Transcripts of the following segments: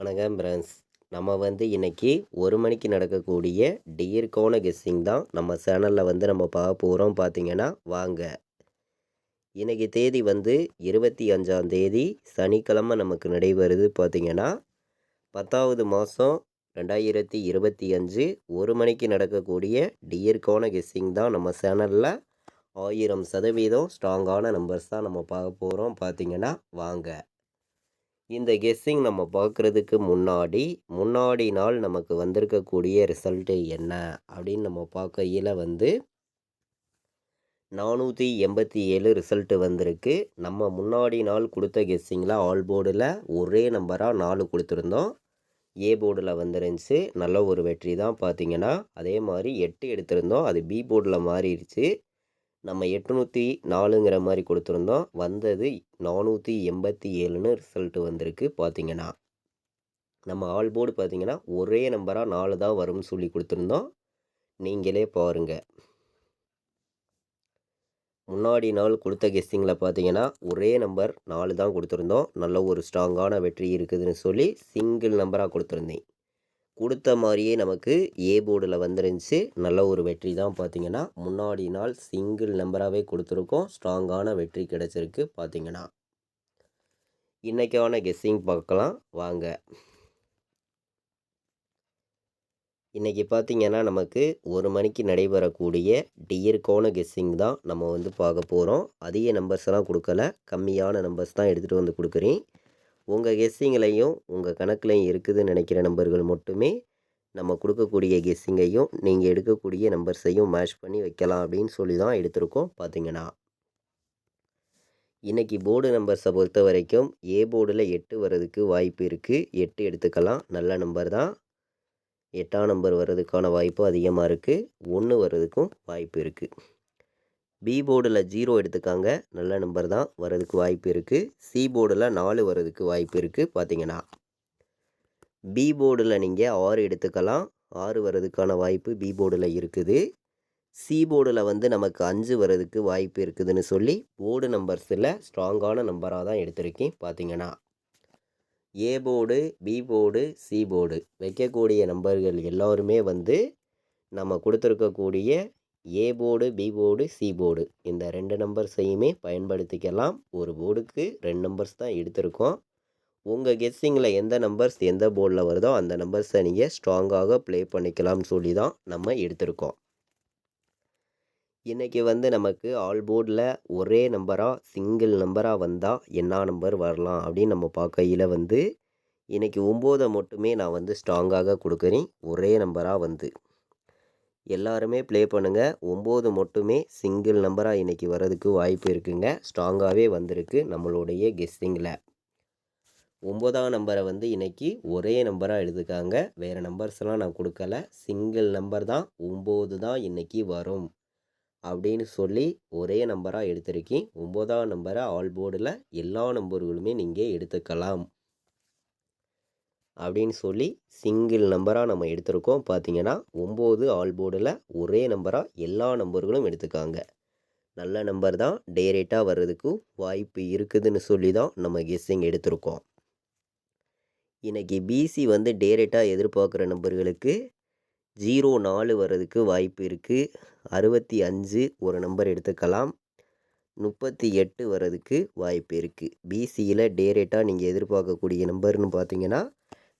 வணக்கம் ஃப்ரெண்ட்ஸ். நம்ம இன்னைக்கு 1 மணிக்கு நடக்கக்கூடிய டியர்கான கெஸ்ஸிங் தான் நம்ம சேனலில் நம்ம பார்க்க போகிறோம். பார்த்தீங்கன்னா வாங்க. இன்னைக்கு தேதி 25ஆம் தேதி சனிக்கிழமை நமக்கு நடைபெறுது. பார்த்தீங்கன்னா 10வது மாதம் 2025 1 மணிக்கு நடக்கக்கூடிய டியர்கான கெஸ்ஸிங் தான் நம்ம சேனலில் 1000% ஸ்ட்ராங்கான நம்பர்ஸ் தான் நம்ம பார்க்க போகிறோம். பார்த்தீங்கன்னா வாங்க. இந்த கெஸ்ஸிங் நம்ம பார்க்குறதுக்கு முன்னாடி நாள் நமக்கு வந்திருக்கக்கூடிய ரிசல்ட்டு என்ன அப்படின்னு நம்ம பார்க்கையில் 487 ரிசல்ட்டு வந்திருக்கு. நம்ம முன்னாடி நாள் கொடுத்த கெஸ்ஸிங்கில் ஆல் போர்டில் ஒரே நம்பராக 4 கொடுத்துருந்தோம். ஏ போர்டில் வந்துருந்துச்சு. நல்ல ஒரு வெற்றி தான். பார்த்தீங்கன்னா அதே மாதிரி 8 எடுத்திருந்தோம். அது பி போர்டில் மாறிடுச்சு. நம்ம 804ங்கிற மாதிரி கொடுத்துருந்தோம். வந்தது 487ன்னு ரிசல்ட்டு வந்திருக்கு. பார்த்தீங்கன்னா நம்ம ஆல் போர்டு பார்த்தீங்கன்னா ஒரே நம்பராக 4 தான் வரும்னு சொல்லி கொடுத்துருந்தோம். நீங்களே பாருங்கள். முன்னாடி நாள் கொடுத்த கெஸ்ஸிங்கில் பார்த்தீங்கன்னா ஒரே நம்பர் 4 தான் கொடுத்துருந்தோம். நல்ல ஒரு ஸ்ட்ராங்கான வெற்றி இருக்குதுன்னு சொல்லி சிங்கிள் நம்பராக கொடுத்துருந்தேன். கொடுத்த மாதிரியே நமக்கு ஏ போர்டில் வந்துருந்துச்சு. நல்ல ஒரு வெற்றி தான். பார்த்தீங்கன்னா முன்னாடி நாள் சிங்கிள் நம்பராகவே கொடுத்துருக்கோம். ஸ்ட்ராங்கான வெற்றி கிடச்சிருக்கு. பார்த்தீங்கன்னா இன்றைக்கான கெஸ்ஸிங் பார்க்கலாம் வாங்க. இன்றைக்கி பார்த்தீங்கன்னா நமக்கு 1 மணிக்கு நடைபெறக்கூடிய டியர்கான கெஸ்ஸிங் தான் நம்ம பார்க்க போகிறோம். அதிக நம்பர்ஸ் எல்லாம் கொடுக்கல, கம்மியான நம்பர்ஸ் தான் எடுத்துகிட்டு வந்து கொடுக்குறேன். உங்கள் கெஸ்ஸிங்லையும் உங்கள் கணக்குலையும் இருக்குதுன்னு நினைக்கிற நம்பர்கள் மட்டுமே நம்ம கொடுக்கக்கூடிய கெஸ்ஸிங்கையும் நீங்கள் எடுக்கக்கூடிய நம்பர்ஸையும் மேட்ச் பண்ணி வைக்கலாம் அப்படின்னு சொல்லி தான் எடுத்திருக்கோம். பார்த்தீங்கன்னா இன்றைக்கி போர்டு நம்பர்ஸை பொறுத்த வரைக்கும் ஏ போர்டில் 8 வர்றதுக்கு வாய்ப்பு இருக்குது. 8 எடுத்துக்கலாம். நல்ல நம்பர் தான். 8ஆம் நம்பர் வர்றதுக்கான வாய்ப்பு அதிகமாக இருக்குது. 1 வர்றதுக்கும் வாய்ப்பு இருக்குது. பி போர்டில் 0 எடுத்துக்காங்க. நல்ல நம்பர் தான். வர்றதுக்கு வாய்ப்பு இருக்குது. சி போர்டில் 4 வர்றதுக்கு வாய்ப்பு இருக்குது. பார்த்தீங்கன்னா பி போர்டில் நீங்கள் 6 எடுத்துக்கலாம். 6 வர்றதுக்கான வாய்ப்பு பி போர்டில் இருக்குது. சி போர்டில் நமக்கு 5 வர்றதுக்கு வாய்ப்பு இருக்குதுன்னு சொல்லி போர்டு நம்பர்ஸில் ஸ்ட்ராங்கான நம்பராக தான் எடுத்திருக்கேன். பார்த்தீங்கன்னா A board, B board, C board வைக்கக்கூடிய நம்பர்கள் எல்லாருமே நம்ம கொடுத்துருக்கக்கூடிய A board, B board, C board இந்த 2 நம்பர்ஸையுமே பயன்படுத்திக்கலாம். ஒரு போர்டுக்கு 2 நம்பர்ஸ் தான் எடுத்திருக்கோம். உங்கள் கெஸ்ஸிங்கில் எந்த நம்பர்ஸ் எந்த போர்டில் வருதோ அந்த நம்பர்ஸை நீங்கள் ஸ்ட்ராங்காக ப்ளே பண்ணிக்கலாம்னு சொல்லி தான் நம்ம எடுத்திருக்கோம். இன்றைக்கி நமக்கு ஆல் போர்டில் ஒரே நம்பராக சிங்கிள் நம்பராக வந்தால் என்ன நம்பர் வரலாம் அப்படின்னு நம்ம பார்க்கையில் இன்றைக்கி 9 மட்டுமே நான் ஸ்ட்ராங்காக கொடுக்குறேன். ஒரே நம்பராக எல்லாருமே ப்ளே பண்ணுங்கள். 9 மட்டுமே சிங்கிள் நம்பராக இன்றைக்கி வர்றதுக்கு வாய்ப்பு இருக்குங்க. ஸ்ட்ராங்காகவே வந்திருக்கு நம்மளுடைய கெஸ்ஸிங்கில். 9ஆம் நம்பரை இன்றைக்கி ஒரே நம்பராக எடுத்துக்காங்க. வேறு நம்பர்ஸ்லாம் நான் கொடுக்கல. சிங்கிள் நம்பர் தான் 9 தான் இன்றைக்கி வரும் அப்படின்னு சொல்லி ஒரே நம்பராக எடுத்திருக்கேன். 9ஆம் நம்பரை ஆல் போர்டில் எல்லா நம்பர்களுமே நீங்கள் எடுத்துக்கலாம் அப்படின்னு சொல்லி சிங்கிள் நம்பராக நம்ம எடுத்திருக்கோம். பார்த்தீங்கன்னா 9 ஆல் போர்டில் ஒரே நம்பராக எல்லா நம்பர்களும் எடுத்துக்காங்க. நல்ல நம்பர் தான். டேரெக்டாக வர்றதுக்கு வாய்ப்பு இருக்குதுன்னு சொல்லி தான் நம்ம கெஸ்ஸிங் எடுத்திருக்கோம். இன்றைக்கி பிசி டேரெக்டாக எதிர்பார்க்குற நம்பர்களுக்கு 04 வர்றதுக்கு வாய்ப்பு இருக்குது. 65 ஒரு நம்பர் எடுத்துக்கலாம். 38 வர்றதுக்கு வாய்ப்பு இருக்குது. பிசியில் டேரெக்டாக நீங்கள் எதிர்பார்க்கக்கூடிய நம்பர்னு பார்த்தீங்கன்னா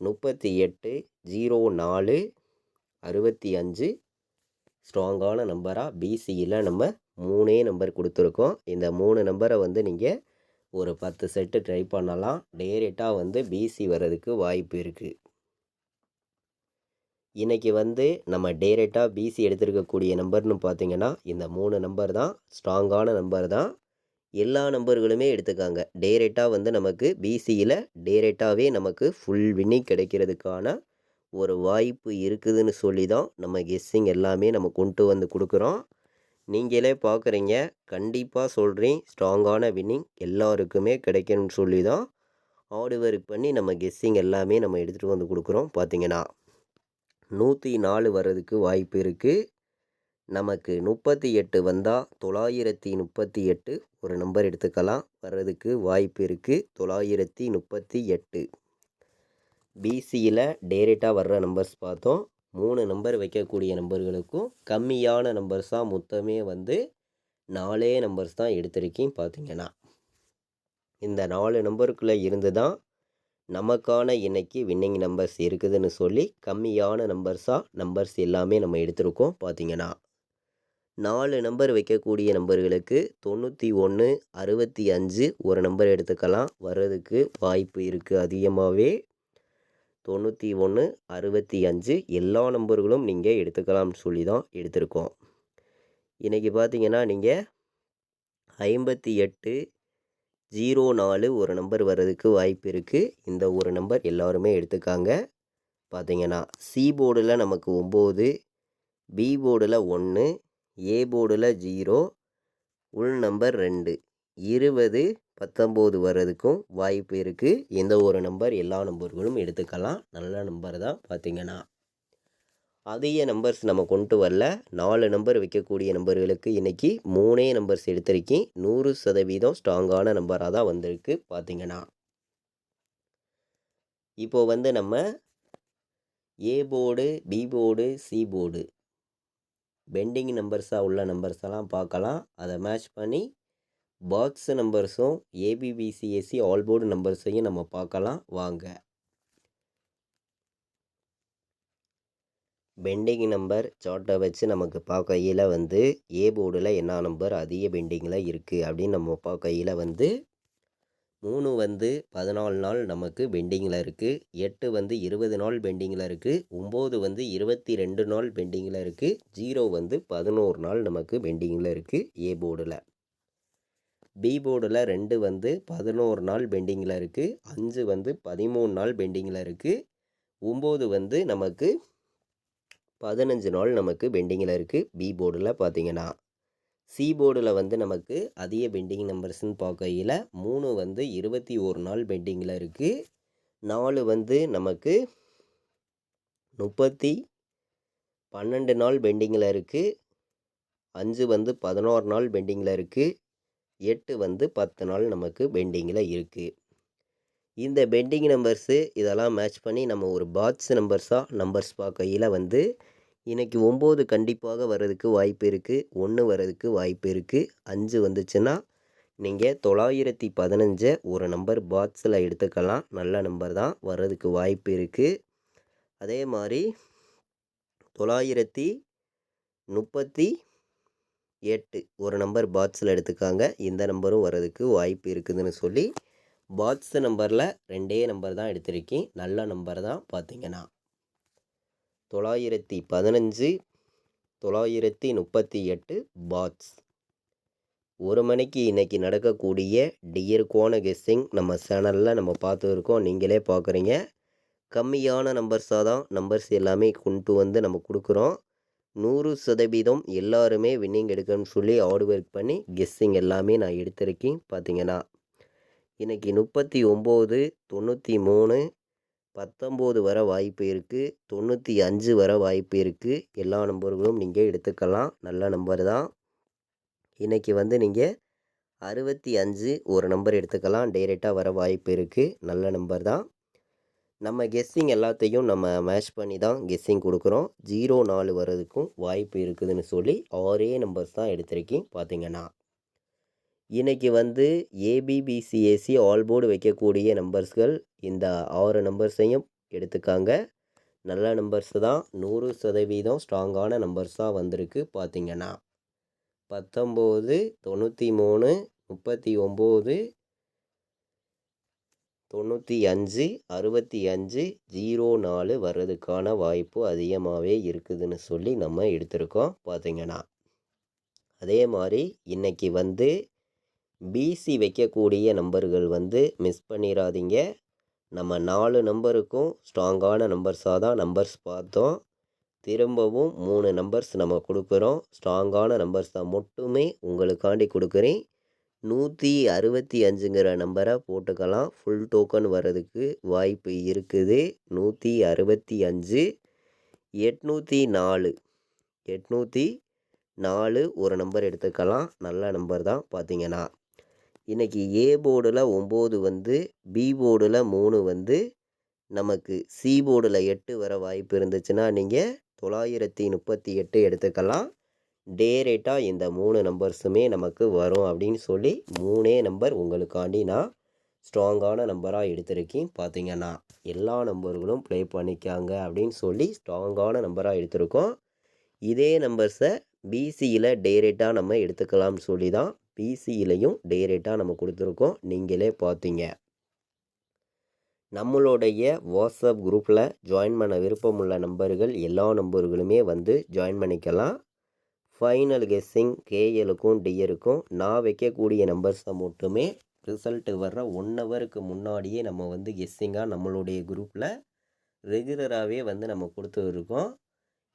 38, 04, 65 ஸ்ட்ராங்கான நம்பராக பிசியில் நம்ம 3 நம்பர் கொடுத்துருக்கோம். இந்த 3 நம்பரை நீங்கள் ஒரு 10 செட்டு ட்ரை பண்ணலாம். டேரெக்டாக பிசி வர்றதுக்கு வாய்ப்பு இருக்குது. இன்றைக்கி நம்ம டேரெக்டாக பிசி எடுத்துருக்கக்கூடிய நம்பர்னு பார்த்தீங்கன்னா இந்த 3 நம்பர் தான். ஸ்ட்ராங்கான நம்பர் தான். எல்லா நம்பர்களுமே எடுத்துக்காங்க. டேரெக்டாக நமக்கு பிசியில் டேரெக்டாகவே நமக்கு ஃபுல் வின்னிங் கிடைக்கிறதுக்கான ஒரு வாய்ப்பு இருக்குதுன்னு சொல்லி தான் நம்ம கெஸ்ஸிங் எல்லாமே நம்ம கொண்டு கொடுக்குறோம். நீங்களே பார்க்குறீங்க. கண்டிப்பாக சொல்கிறேன், ஸ்ட்ராங்கான வின்னிங் எல்லாருக்குமே கிடைக்கணும்னு சொல்லி தான் ஹார்டு ஒர்க் பண்ணி நம்ம கெஸ்ஸிங் எல்லாமே நம்ம எடுத்துகிட்டு கொடுக்குறோம். பார்த்தீங்கன்னா 104 வர்றதுக்கு வாய்ப்பு இருக்குது. நமக்கு 38 வந்தால் 938 ஒரு நம்பர் எடுத்துக்கலாம். வர்றதுக்கு வாய்ப்பு இருக்குது. 938 பிசியில் டைரெக்டாக வர்ற நம்பர்ஸ் பார்த்தோம். 3 நம்பர் வைக்கக்கூடிய நம்பர்களுக்கும் கம்மியான நம்பர்ஸாக மொத்தமே வந்து 4 நம்பர்ஸ் தான் எடுத்திருக்கேன். பார்த்தீங்கன்னா இந்த 4 நம்பருக்குள்ளே இருந்து தான் நமக்கான இன்னைக்கு வின்னிங் நம்பர்ஸ் இருக்குதுன்னு சொல்லி கம்மியான நம்பர்ஸ் எல்லாமே நம்ம எடுத்திருக்கோம். பார்த்தீங்கன்னா 4 நம்பர் வைக்கக்கூடிய நம்பர்களுக்கு 91, 65 ஒரு நம்பர் எடுத்துக்கலாம். வர்றதுக்கு வாய்ப்பு இருக்குது அதிகமாகவே. 91, 65 எல்லா நம்பர்களும் நீங்கள் எடுத்துக்கலாம்னு சொல்லி தான் எடுத்திருக்கோம். இன்றைக்கி பார்த்தீங்கன்னா நீங்கள் 58, 04 ஒரு நம்பர் வர்றதுக்கு வாய்ப்பு இருக்குது. இந்த ஒரு நம்பர் எல்லாருமே எடுத்துக்காங்க. பார்த்தீங்கன்னா சி போர்டில் நமக்கு 9, பி போர்டில் 1, ஏ போர்டில் 0, உள் நம்பர் 2, 20, 19 வர்றதுக்கும் வாய்ப்பு இருக்குது. இந்த ஒரு நம்பர் எல்லா நம்பர்களும் எடுத்துக்கலாம். நல்ல நம்பர் தான். பார்த்தீங்கன்னா அதிக நம்பர்ஸ் நம்ம கொண்டு வரல. 4 நம்பர் வைக்கக்கூடிய நம்பர்களுக்கு இன்றைக்கி 3 நம்பர்ஸ் எடுத்திருக்கேன். 100% ஸ்ட்ராங்கான நம்பராக தான் வந்திருக்கு. பார்த்தீங்கன்னா இப்போது வந்து நம்ம A board, B board, C board pending நம்பர்ஸாக உள்ள நம்பர்ஸ் எல்லாம் பார்க்கலாம். அதை மேட்ச் பண்ணி பாக்ஸ் நம்பர்ஸும் ஏபிபிசிஎஸ்சி ஆல் போர்டு நம்பர்ஸையும் நம்ம பார்க்கலாம். வாங்க. பெண்டிங் நம்பர் சார்ட்டை வச்சு நமக்கு பார்க்கையில் வந்து ஏ போர்டில் என்ன நம்பர் அதிக பெண்டிங்கில் இருக்குது அப்படின்னு நம்ம பார்க்கையில் வந்து 3 வந்து 14 நாள் நமக்கு பெண்டிங்கில் இருக்குது. 8 வந்து 20 நாள் பெண்டிங்கில் இருக்குது. 9 வந்து 22 நாள் பெண்டிங்கில் இருக்குது. 0 வந்து 11 நாள் நமக்கு பெண்டிங்கில் இருக்குது ஏ போர்டில். பி போர்டில் 2 வந்து 11 நாள் பெண்டிங்கில் இருக்குது. 5 வந்து 13 நாள் பெண்டிங்கில் இருக்குது. 9 வந்து நமக்கு 15 நாள் நமக்கு பெண்டிங்கில் இருக்குது பி போர்டில். பார்த்தீங்கன்னா சி போர்டில் வந்து நமக்கு அதிக பெண்டிங் நம்பர்ஸ்ன்னு பார்க்கையில் 3 வந்து 21 நாள் பெண்டிங்கில் இருக்குது. 4 வந்து நமக்கு 12 நாள் பெண்டிங்கில் இருக்குது. 5 வந்து 16 நாள் பெண்டிங்கில் இருக்குது. 8 வந்து 10 நாள் நமக்கு பெண்டிங்கில் இருக்குது. இந்த பெண்டிங் நம்பர்ஸு இதெல்லாம் மேட்ச் பண்ணி நம்ம ஒரு பாக்ஸ் நம்பர்ஸ் பார்க்கையில் வந்து இன்றைக்கி 9 கண்டிப்பாக வர்றதுக்கு வாய்ப்பு இருக்குது. 1 வர்றதுக்கு வாய்ப்பு இருக்குது. 5 வந்துச்சுன்னா நீங்கள் 915 ஒரு நம்பர் பாக்ஸில் எடுத்துக்கலாம். நல்ல நம்பர் தான். வர்றதுக்கு வாய்ப்பு இருக்குது. அதே மாதிரி 938 ஒரு நம்பர் பாக்ஸில் எடுத்துக்காங்க. இந்த நம்பரும் வர்றதுக்கு வாய்ப்பு இருக்குதுன்னு சொல்லி பாக்ஸ் நம்பரில் 2 நம்பர் தான் எடுத்திருக்கேன். நல்ல நம்பர் தான். பார்த்தீங்கன்னா 915, 938 பாக்ஸ். 1 மணிக்கு இன்றைக்கி நடக்கக்கூடிய டியருக்கான கெஸ்ஸிங் நம்ம சேனலில் நம்ம பார்த்துருக்கோம். நீங்களே பார்க்குறீங்க. கம்மியான நம்பர்ஸாக தான் நம்பர்ஸ் எல்லாமே கொண்டு வந்து நம்ம கொடுக்குறோம். 100% எல்லாருமே வின்னிங் எடுக்கணும்னு சொல்லி ஹார்ட் ஒர்க் பண்ணி கெஸ்ஸிங் எல்லாமே நான் எடுத்திருக்கேன். பார்த்தீங்கன்னா இன்றைக்கி 39, 93, 19 வர வாய்ப்பு இருக்குது. 95 வர வாய்ப்பு இருக்குது. எல்லா நம்பர்களும் நீங்கள் எடுத்துக்கலாம். நல்ல நம்பர் தான். இன்றைக்கி வந்து நீங்கள் 65 ஒரு நம்பர் எடுத்துக்கலாம். டைரெக்டாக வர வாய்ப்பு இருக்குது. நல்ல நம்பர் தான். நம்ம கெஸ்ஸிங் எல்லாத்தையும் நம்ம மேட்ச் பண்ணி தான் கெஸ்ஸிங் கொடுக்குறோம். 04 வர்றதுக்கும் வாய்ப்பு இருக்குதுன்னு சொல்லி 6 நம்பர்ஸ் தான் எடுத்திருக்கேன். பார்த்தீங்கன்னா இன்றைக்கி வந்து ஏபிபிசிஎஸ்சி ஆல் போர்டு வைக்கக்கூடிய நம்பர்ஸ்கள் இந்த 6 நம்பர்ஸையும் எடுத்துக்காங்க. நல்ல நம்பர்ஸ் தான். 100% ஸ்ட்ராங்கான நம்பர்ஸாக வந்திருக்கு. பார்த்தீங்கன்னா 19, 93, 39, 95, 65, 04 வர்றதுக்கான வாய்ப்பு அதிகமாகவே இருக்குதுன்னு சொல்லி நம்ம எடுத்திருக்கோம். பார்த்தீங்கன்னா அதே மாதிரி இன்றைக்கி வந்து பிசி வைக்கக்கூடிய நம்பர்கள் வந்து மிஸ் பண்ணிடாதீங்க. நம்ம 4 நம்பருக்கும் ஸ்ட்ராங்கான நம்பர்ஸாக தான் நம்பர்ஸ் பார்த்தோம். திரும்பவும் 3 நம்பர்ஸ் நம்ம கொடுக்குறோம். ஸ்ட்ராங்கான நம்பர்ஸாக மட்டுமே உங்களுக்காண்டி கொடுக்குறேன். 165ங்கிற நம்பரை போட்டுக்கலாம். ஃபுல் டோக்கன் வர்றதுக்கு வாய்ப்பு இருக்குது. 165, 804 ஒரு நம்பர் எடுத்துக்கலாம். நல்ல நம்பர் தான். பார்த்தீங்கன்னா இன்றைக்கி ஏ போர்டில் 9 வந்து, பி போர்டில் 3 வந்து நமக்கு சி போர்டில் 8 வர வாய்ப்பு இருந்துச்சுன்னா நீங்கள் 938 எடுத்துக்கலாம். டே ரேட்டாக இந்த 3 நம்பர்ஸுமே நமக்கு வரும் அப்படின்னு சொல்லி 3 நம்பர் உங்களுக்காண்டி நான் ஸ்ட்ராங்கான நம்பராக எடுத்திருக்கேன். பார்த்தீங்கன்னா எல்லா நம்பர்களும் ப்ளே பண்ணிக்காங்க அப்படின்னு சொல்லி ஸ்ட்ராங்கான நம்பராக எடுத்திருக்கோம். இதே நம்பர்ஸை பிசியில் டே ரேட்டாக நம்ம எடுத்துக்கலாம்னு சொல்லி தான் பிசியிலையும் டே ரேட்டாக நம்ம கொடுத்துருக்கோம். நீங்களே பார்த்தீங்க. நம்மளுடைய வாட்ஸ்அப் குரூப்பில் ஜாயின் பண்ண விருப்பமுள்ள நம்பர்கள் எல்லா நம்பர்களுமே வந்து ஜாயின் பண்ணிக்கலாம். ஃபைனல் கெஸ்ஸிங் கேஎலுக்கும் டியருக்கும் நான் வைக்கக்கூடிய நம்பர்ஸை மட்டுமே ரிசல்ட்டு வர்ற 1 ஹவருக்கு முன்னாடியே நம்ம வந்து கெஸ்ஸிங்காக நம்மளுடைய குரூப்பில் ரெகுலராகவே வந்து நம்ம கொடுத்துருக்கோம்.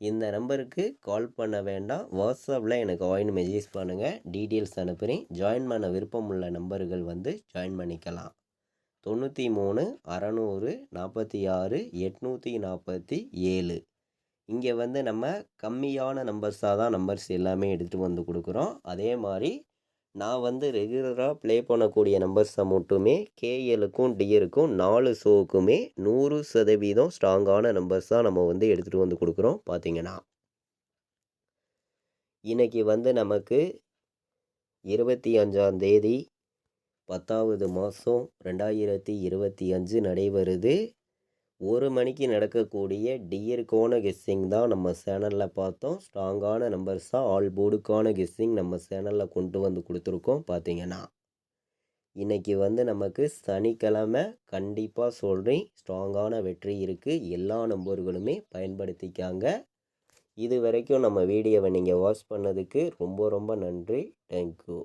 இந்த நம்பருக்கு கால் பண்ண வேண்டாம். வாட்ஸ்அப்பில் எனக்கு வாய்ஸ் மெசேஜ் பண்ணுங்கள், டீட்டெயில்ஸ் அனுப்புகிறேன். ஜாயின் பண்ண விருப்பம் உள்ள நம்பர்கள் வந்து ஜாயின் பண்ணிக்கலாம். 93 600 46 847 இங்கே வந்து நம்ம கம்மியான நம்பர்ஸாக தான் நம்பர்ஸ் எல்லாமே எடுத்துகிட்டு வந்து கொடுக்குறோம். அதே மாதிரி நான் வந்து ரெகுலராக ப்ளே பண்ணக்கூடிய நம்பர்ஸை மட்டுமே கேஎலுக்கும் டியருக்கும் 4 ஷோவுக்குமே 100% ஸ்ட்ராங்கான நம்பர்ஸாக நம்ம வந்து எடுத்துகிட்டு வந்து கொடுக்குறோம். பார்த்தீங்கன்னா இன்றைக்கி வந்து நமக்கு 25ஆம் தேதி 10வது மாதம் 2025 நடைபெறுது. 1 மணிக்கு நடக்கக்கூடிய டியருக்கான கெஸ்ஸிங் தான் நம்ம சேனலில் பார்த்தோம். ஸ்ட்ராங்கான நம்பர்ஸாக ஆல் போர்டுக்கான கெஸ்ஸிங் நம்ம சேனலில் கொண்டு வந்து கொடுத்துருக்கோம். பார்த்தீங்கன்னா இன்றைக்கி வந்து நமக்கு சனிக்கிழமை கண்டிப்பாக சொல்கிறேன், ஸ்ட்ராங்கான வெற்றி இருக்குது. எல்லா நம்பர்களுமே பயன்படுத்திக்காங்க. இது வரைக்கும் நம்ம வீடியோவை நீங்கள் வாட்ச் பண்ணதுக்கு ரொம்ப ரொம்ப நன்றி. தேங்க்யூ.